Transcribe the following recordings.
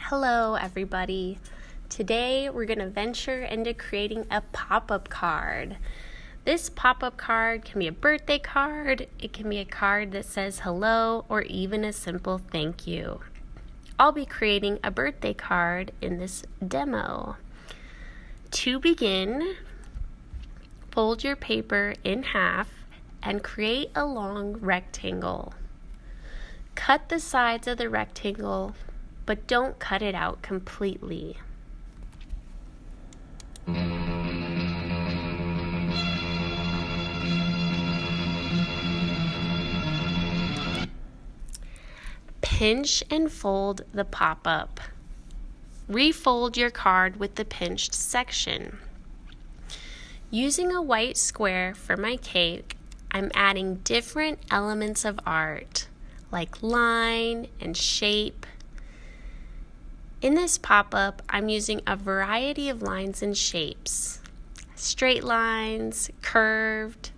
Hello everybody. Today we're going to venture into creating a pop-up card. This pop-up card can be a birthday card, it can be a card that says hello, or even a simple thank you. I'll be creating a birthday card in this demo. To begin, fold your paper in half and create a long rectangle. Cut the sides of the rectangle, but don't cut it out completely. Pinch and fold the pop-up. Refold your card with the pinched section. Using a white square for my cake, I'm adding different elements of art, like line and shape. In this pop-up, I'm using a variety of lines and shapes. Straight lines, curved,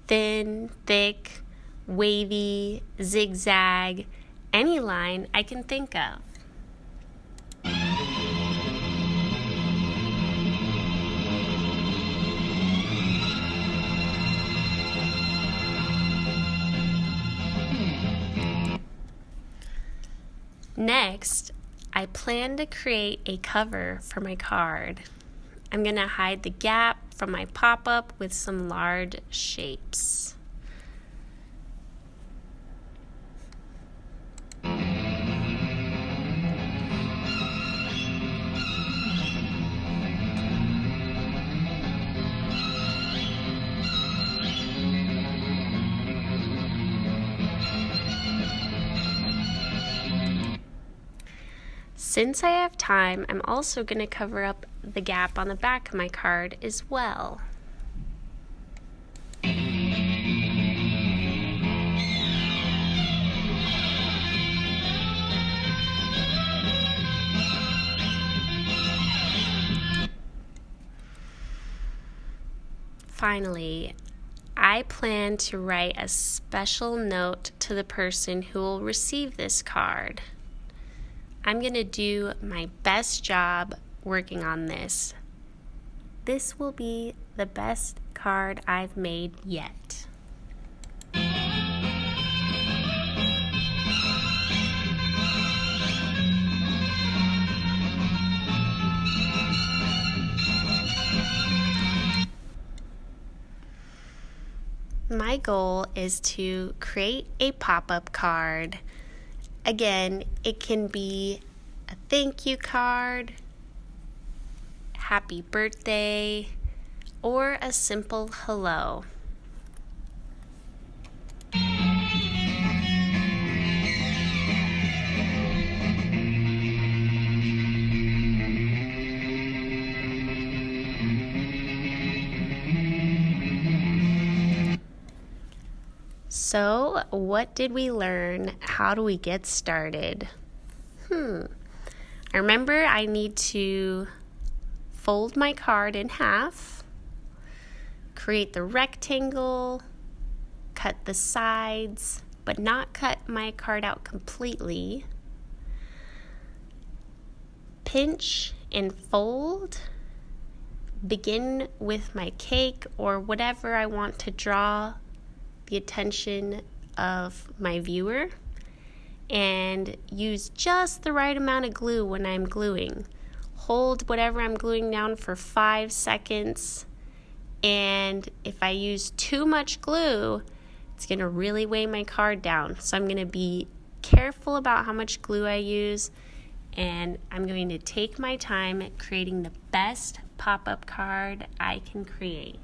thin, thick, wavy, zigzag, any line I can think of. Next, I plan to create a cover for my card. I'm going to hide the gap from my pop-up with some large shapes. Since I have time, I'm also going to cover up the gap on the back of my card as well. Finally, I plan to write a special note to the person who will receive this card. I'm going to do my best job working on this. This will be the best card I've made yet. My goal is to create a pop-up card. Again, it can be a thank you card, happy birthday, or a simple hello. So, what did we learn? How do we get started? I remember I need to fold my card in half, create the rectangle, cut the sides, but not cut my card out completely, pinch and fold, begin with my cake or whatever I want to draw the attention of my viewer, and use just the right amount of glue when I'm gluing. Hold whatever I'm gluing down for 5 seconds, and if I use too much glue, it's going to really weigh my card down. So I'm going to be careful about how much glue I use, and I'm going to take my time at creating the best pop-up card I can create.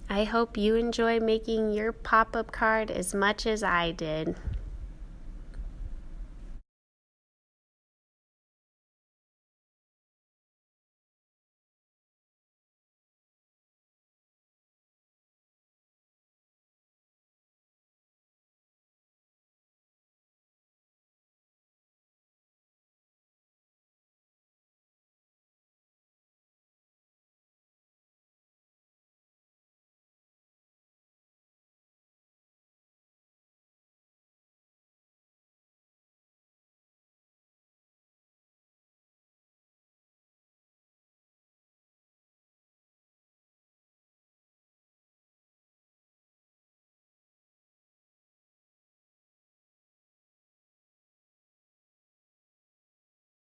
I hope you enjoy making your pop-up card as much as I did.